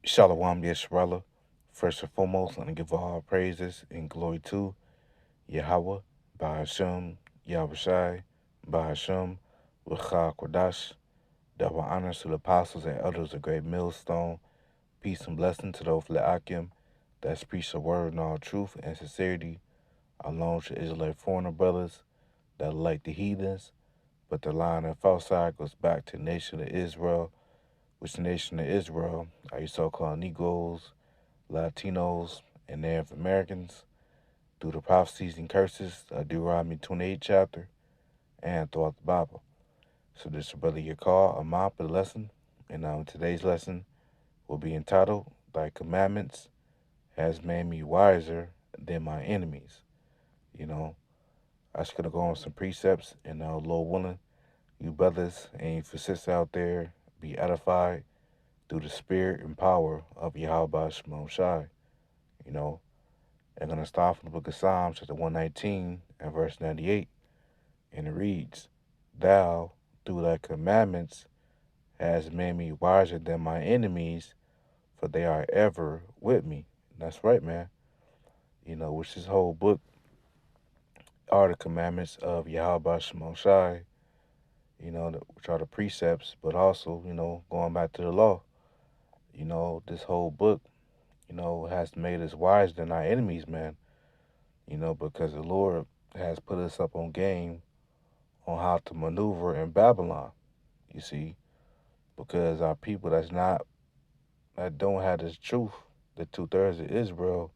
Shalom Yisrael. First and foremost, let me give all praises and glory to Yahweh, Bahashem, Yahushai, Bahashem, Rucha Kodash. Double honors to the apostles and elders of Great Millstone. Peace and blessing to those Le'akim that's preach the word in all truth and sincerity, along to Israelite foreigner brothers that are like the heathens, but the line of false side goes back to the nation of Israel, which the nation of Israel are you so-called Negroes, Latinos, and Native Americans through the prophecies and curses of Deuteronomy 28 chapter and throughout the Bible. So this is Brother Yakar, a mop of the lesson, and today's lesson will be entitled, Thy Commandments has made me wiser than my enemies. You know, I just gonna go on some precepts and Lord willing, you brothers and you sisters out there be edified through the spirit and power of Yahweh Shemon Shai. You know, I'm going to start from the book of Psalms, chapter 119 and verse 98. And it reads, Thou, through thy commandments, hast made me wiser than my enemies, for they are ever with me. And that's right, man. You know, which this whole book are the commandments of Yahweh Shemon Shai, which are the precepts, but also, going back to the law. This whole book, has made us wiser than our enemies, man. Because the Lord has put us up on game on how to maneuver in Babylon, you see, because our people that don't have this truth, the 2/3 of Israel,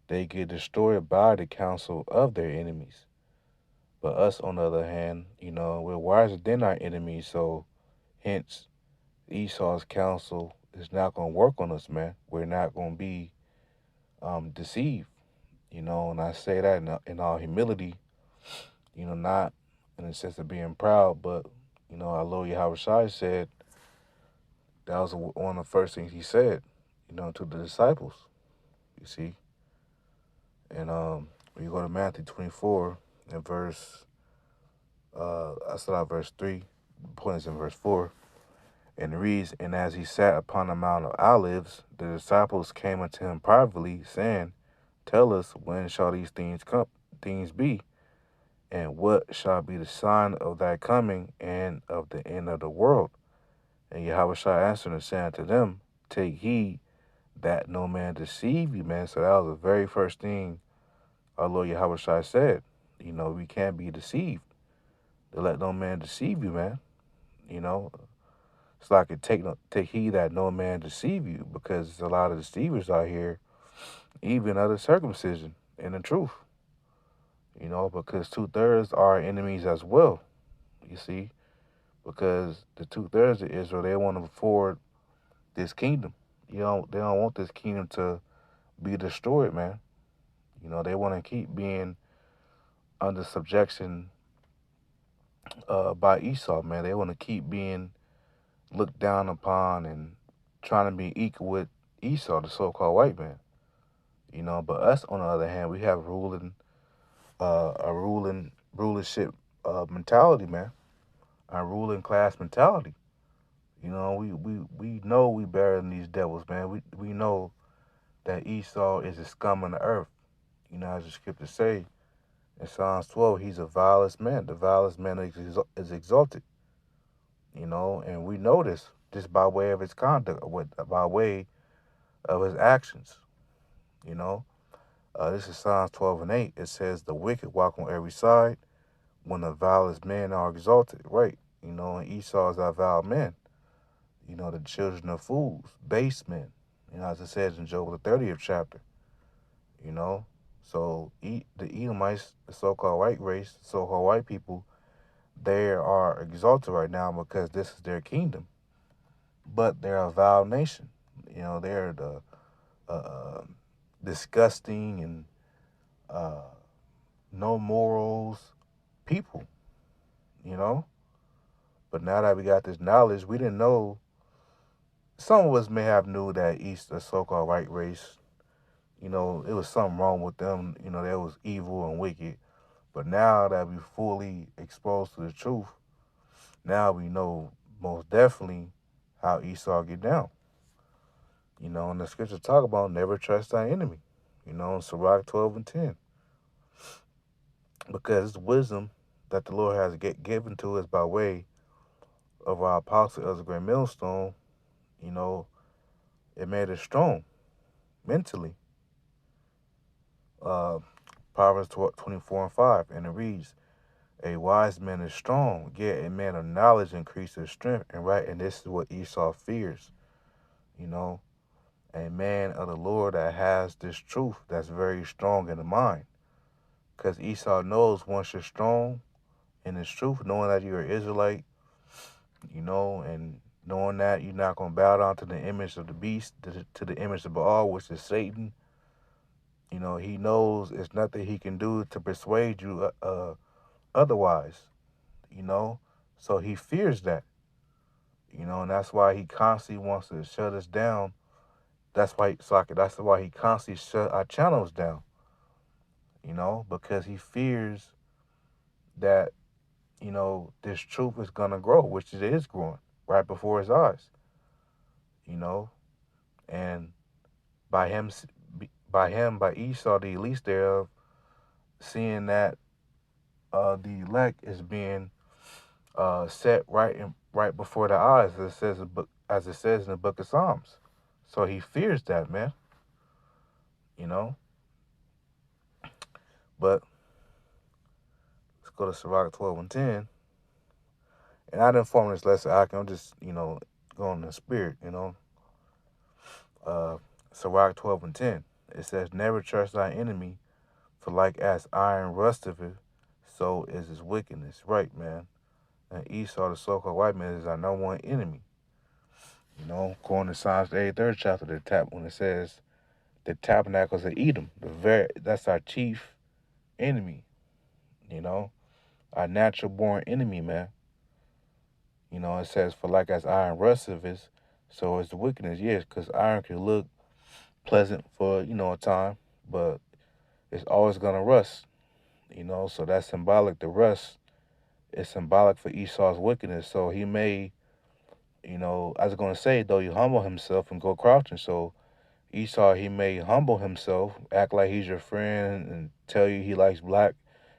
they get destroyed by the counsel of their enemies. But us, on the other hand, we're wiser than our enemies, so hence Esau's counsel is not going to work on us, man. We're not going to be deceived, and I say that in all humility, not in the sense of being proud, but, our Lord Yahweh Shai said, that was one of the first things he said, to the disciples, you see. And when you go to Matthew 24 and I start out verse 3, the point is in verse 4, and it reads, And as he sat upon the Mount of Olives, the disciples came unto him privately, saying, Tell us, when shall things be? And what shall be the sign of thy coming and of the end of the world? And Yahweh shall answer and say unto them, Take heed that no man deceive you, man. So that was the very first thing our Lord Yahweh Shai said. We can't be deceived. To let no man deceive you, man. It's like take heed that no man deceive you, because there's a lot of deceivers out here, even of the circumcision and the truth. Because 2/3 are enemies as well. You see, because the 2/3 of Israel, they want to afford this kingdom. They don't want this kingdom to be destroyed, man. They want to keep being under subjection by Esau, man. They want to keep being looked down upon and trying to be equal with Esau, the so-called white man. But us, on the other hand, we have a rulership mentality, man. A ruling class mentality. We know we better than these devils, man. We know that Esau is a scum on the earth. As the scriptures say in Psalms 12, he's a vilest man. The vilest man is exalted. And we know this just by way of his conduct, by way of his actions. You know, this is Psalms 12 and 8. It says, The wicked walk on every side when the vilest men are exalted. Right. And Esau is our vile men. The children of fools, base men. As it says in Job, the 30th chapter. So the Edomites, the so-called white race, so-called white people, they are exalted right now because this is their kingdom. But they're a vile nation. They're the disgusting and no morals people. But now that we got this knowledge, we didn't know. Some of us may have knew that the so-called white race, it was something wrong with them. They was evil and wicked. But now that we fully exposed to the truth, now we know most definitely how Esau get down. And the scriptures talk about never trust thy enemy. In Sirach 12 and 10. Because it's wisdom that the Lord has given to us by way of our apostle as a great millstone, you know, it made us strong mentally. Uh, Proverbs 24 and 5, and it reads, a wise man is strong, yet a man of knowledge increases strength. And this is what Esau fears. You know, a man of the Lord that has this truth that's very strong in the mind. Because Esau knows once you're strong in this truth, knowing that you're an Israelite, and knowing that you're not going to bow down to the image of the beast, to the image of Baal, which is Satan. He knows it's nothing he can do to persuade you otherwise, you know. So he fears that, and that's why he constantly wants to shut us down. That's why he constantly shut our channels down, because he fears that, this truth is going to grow, which it is growing right before his eyes, you know. And by him, by Esau, the elite thereof, seeing that the elect is being set right before the eyes, as it says in the book of Psalms. So he fears that, man. You know. But let's go to Sirach 12 and 10. And I didn't form this lesson. I'm just going in the spirit. Uh, Sirach 12 and 10. It says, "Never trust thy enemy, for like as iron rusteth, so is his wickedness." Right, man. And Esau, the so-called white man, is our number one enemy. According to Psalms the 83rd chapter, when it says the tabernacles of Edom, that's our chief enemy. Our natural born enemy, man. It says, "For like as iron rusteth is, so is the wickedness." Yes, because iron can look pleasant for a time, but it's always gonna rust. So that's symbolic. The rust is symbolic for Esau's wickedness. So he may, I was gonna say, though, he humble himself and go crouching. So Esau, he may humble himself, act like he's your friend, and tell you he likes black.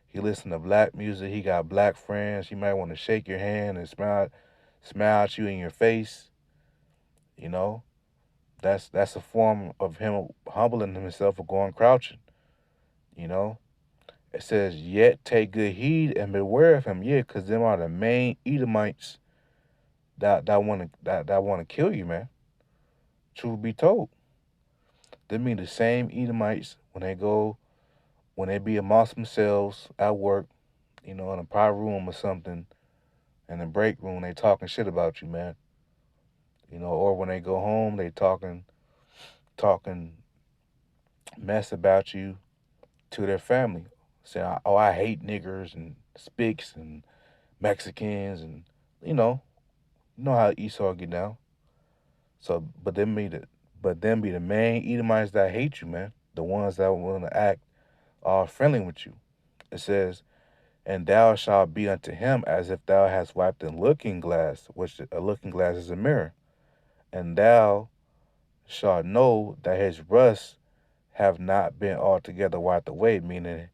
He listen to black music. He got black friends. He might want to shake your hand and smile at you in your face. You know, that's a form of him humbling himself or going crouching. You know, it says, "Yet take good heed and beware of him." Yeah, because them are the main Edomites that want to kill you, man. Truth be told, they mean the same Edomites when they be amongst themselves at work, in a private room or something, in the break room, they talking shit about you, man. Or when they go home, they talking mess about you to their family. Saying, "Oh, I hate niggers and spics and Mexicans," and you know, how Esau get down. So, but them be the main Edomites that hate you, man. The ones that want to act all friendly with you. It says, "And thou shalt be unto him as if thou hast wiped a looking glass," which a looking glass is a mirror. "And thou shalt know that his rust have not been altogether wiped away," meaning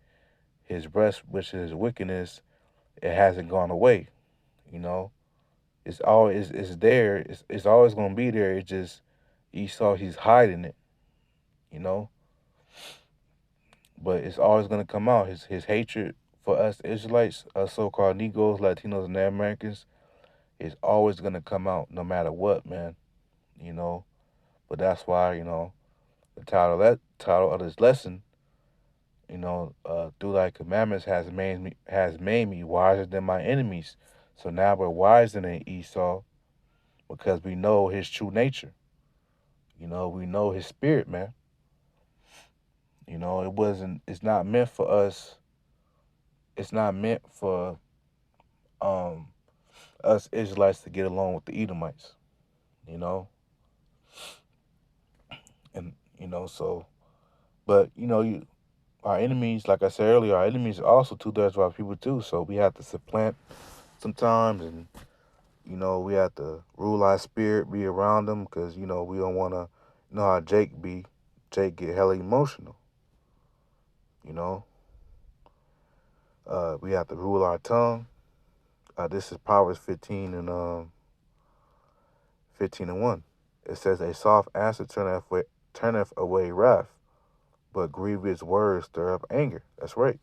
his rust, which is wickedness, it hasn't gone away. You know, it's there. It's always gonna be there. It's just Esau, he's hiding it. You know, but it's always gonna come out. His hatred for us Israelites, us so-called Negroes, Latinos, and Americans, is always gonna come out, no matter what, man. You know, but that's why the title of this lesson, through thy commandments has made me wiser than my enemies. So now we're wiser than Esau because we know his true nature. We know his spirit, man. It's not meant for us. It's not meant for um us Israelites to get along with the Edomites, you know, and so. But our enemies, like I said earlier, our enemies are also 2/3 of our people too. So we have to supplant sometimes, and we have to rule our spirit, be around them, because we don't want to You know how Jake get hella emotional. You know, we have to rule our tongue. This is Proverbs 15 and 1. It says, "A soft answer turneth away wrath, but grievous words stir up anger." That's right.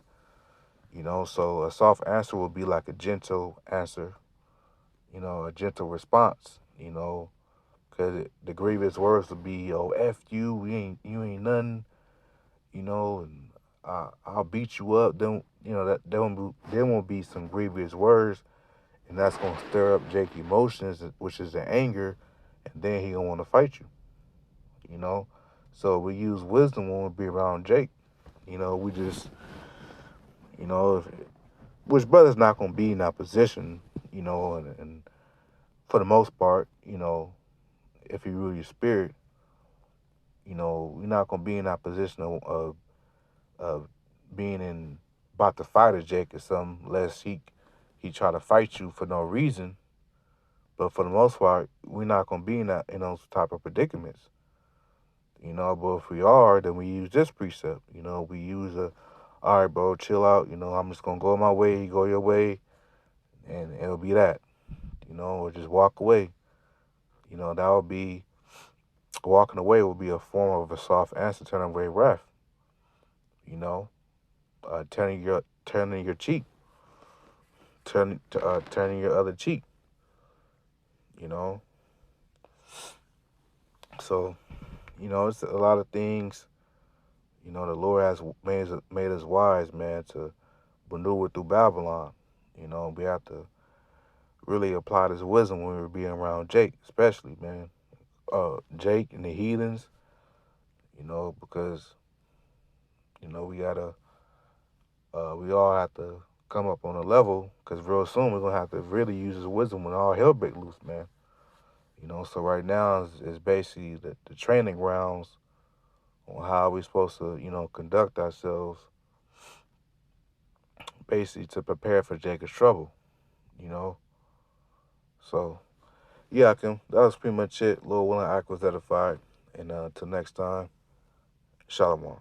So a soft answer will be like a gentle answer. A gentle response. Because the grievous words will be, "Oh, f you, you ain't nothing," and I'll beat you up. Then that there won't be some grievous words, and that's gonna stir up Jake's emotions, which is the anger, and then he gonna want to fight you. You know, so we use wisdom when we be around Jake. We just if, which brother's not gonna be in that position, and for the most part, if you rule your spirit, you're not gonna be in that position of being in about to fight a Jake or something, unless he try to fight you for no reason. But for the most part, we're not gonna be in those type of predicaments. But if we are, then we use this precept. We use all right, bro, chill out. I'm just gonna go my way, you go your way, and it'll be that. Or just walk away. That would be walking away would be a form of a soft answer, turning away wrath. You know, turning your cheek, turning your other cheek. You know, so it's a lot of things. The Lord has made us wise, man, to maneuver through Babylon. We have to really apply this wisdom when we're being around Jake, especially, man. Jake and the heathens, because we all have to come up on a level, because real soon we're gonna have to really use his wisdom when all hell break loose, man. So right now is basically the training grounds on how we're supposed to, conduct ourselves, basically to prepare for Jacob's trouble, you know. So yeah, that was pretty much it. Lord willing, I was edified, and until next time, shalom.